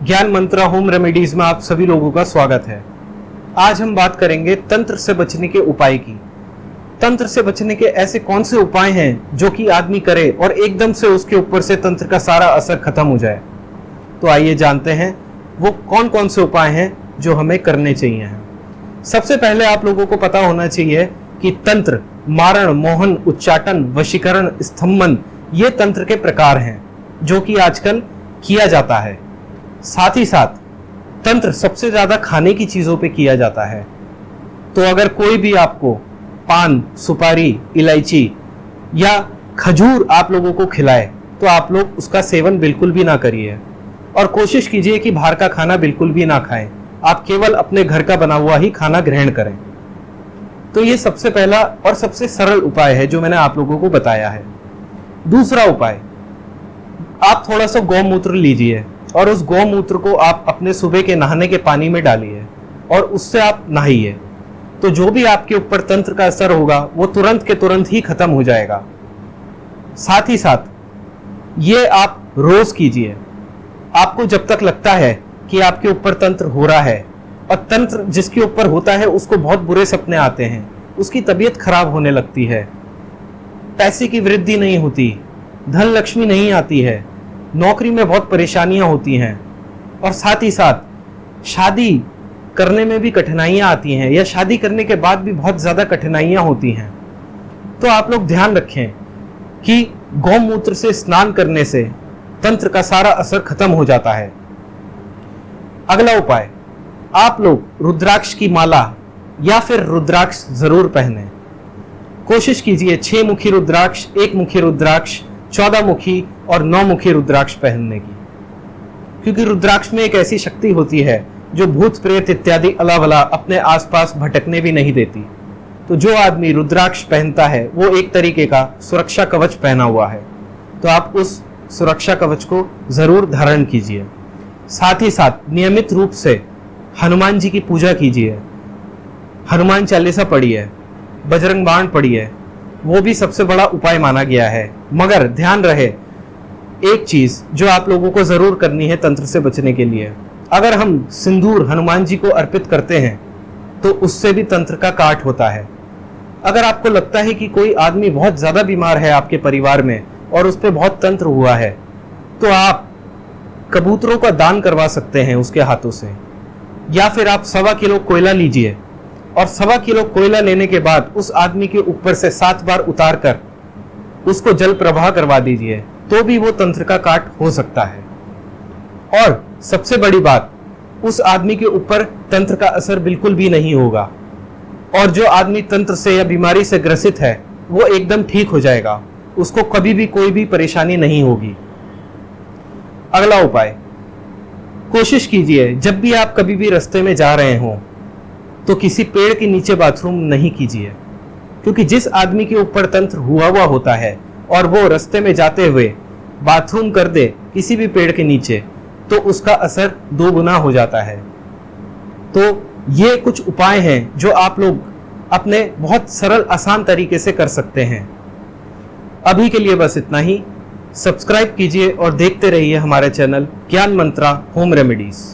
ज्ञान मंत्रा home remedies में आप सभी लोगों का स्वागत है। आज हम बात करेंगे तंत्र से बचने के उपाय की। तंत्र से बचने के ऐसे कौन से उपाय हैं जो कि आदमी करे और एकदम से उसके ऊपर से तंत्र का सारा असर खत्म हो जाए। तो आइए जानते हैं वो कौन कौन से उपाय हैं जो हमें करने चाहिए। सबसे पहले आप लोगों को पता होना चाहिए कि तंत्र, मारण, मोहन, उच्चाटन, वशीकरण, स्तंभन ये तंत्र के प्रकार हैं जो कि आजकल किया जाता है। साथ ही साथ तंत्र सबसे ज्यादा खाने की चीजों पे किया जाता है। तो अगर कोई भी आपको पान, सुपारी, इलायची या खजूर आप लोगों को खिलाए तो आप लोग उसका सेवन बिल्कुल भी ना करिए और कोशिश कीजिए कि बाहर का खाना बिल्कुल भी ना खाएं। आप केवल अपने घर का बना हुआ ही खाना ग्रहण करें। तो ये सबसे पहला और सबसे सरल उपाय है जो मैंने आप लोगों को बताया है। दूसरा उपाय, आप थोड़ा सा गौमूत्र लीजिए और उस गौमूत्र को आप अपने सुबह के नहाने के पानी में डालिए और उससे आप नहाइए। तो जो भी आपके ऊपर तंत्र का असर होगा वो तुरंत के तुरंत ही खत्म हो जाएगा। साथ ही साथ ये आप रोज कीजिए। आपको जब तक लगता है कि आपके ऊपर तंत्र हो रहा है, और तंत्र जिसके ऊपर होता है उसको बहुत बुरे सपने आते हैं, उसकी तबीयत खराब होने लगती है, पैसे की वृद्धि नहीं होती, धन लक्ष्मी नहीं आती है, नौकरी में बहुत परेशानियां होती हैं और साथ ही साथ शादी करने में भी कठिनाइयां आती हैं या शादी करने के बाद भी बहुत ज्यादा कठिनाइयां होती हैं। तो आप लोग ध्यान रखें कि गौमूत्र से स्नान करने से तंत्र का सारा असर खत्म हो जाता है। अगला उपाय, आप लोग रुद्राक्ष की माला या फिर रुद्राक्ष जरूर पहने। कोशिश कीजिए 6 मुखी रुद्राक्ष, 1 मुखी रुद्राक्ष, 14 मुखी और 9 मुखी रुद्राक्ष पहनने की, क्योंकि रुद्राक्ष में एक ऐसी शक्ति होती है जो भूत प्रेत इत्यादि अलावला अपने आसपास भटकने भी नहीं देती। तो जो आदमी रुद्राक्ष पहनता है वो एक तरीके का सुरक्षा कवच पहना हुआ है। तो आप उस सुरक्षा कवच को जरूर धारण कीजिए। साथ ही साथ नियमित रूप से हनुमान जी की पूजा कीजिए, हनुमान चालीसा पढ़िए, बजरंग बाण पढ़िए, वो भी सबसे बड़ा उपाय माना गया है। मगर ध्यान रहे एक चीज जो आप लोगों को जरूर करनी है तंत्र से बचने के लिए, अगर हम सिंदूर हनुमान जी को अर्पित करते हैं तो उससे भी तंत्र का काट होता है। अगर आपको लगता है कि कोई आदमी बहुत ज्यादा बीमार है आपके परिवार में और उस पर बहुत तंत्र हुआ है, तो आप कबूतरों का दान करवा सकते हैं उसके हाथों से, या फिर आप 1.25 किलो कोयला लीजिए और 1.25 किलो कोयला लेने के बाद उस आदमी के ऊपर से 7 बार उतार कर उसको जल प्रवाह करवा दीजिए, तो भी वो तंत्र का काट हो सकता है। और सबसे बड़ी बात, उस आदमी के ऊपर तंत्र का असर बिल्कुल भी नहीं होगा और जो आदमी तंत्र से या बीमारी से ग्रसित है वो एकदम ठीक हो जाएगा, उसको कभी भी कोई भी परेशानी नहीं होगी। अगला उपाय, कोशिश कीजिए जब भी आप कभी भी रास्ते में जा रहे हो तो किसी पेड़ के नीचे बाथरूम नहीं कीजिए, क्योंकि जिस आदमी के ऊपर तंत्र हुआ होता है और वो रास्ते में जाते हुए बाथरूम कर दे किसी भी पेड़ के नीचे, तो उसका असर 2 गुना हो जाता है। तो ये कुछ उपाय हैं जो आप लोग अपने बहुत सरल आसान तरीके से कर सकते हैं। अभी के लिए बस इतना ही। सब्सक्राइब कीजिए और देखते रहिए हमारे चैनल ज्ञान मंत्रा होम रेमेडीज।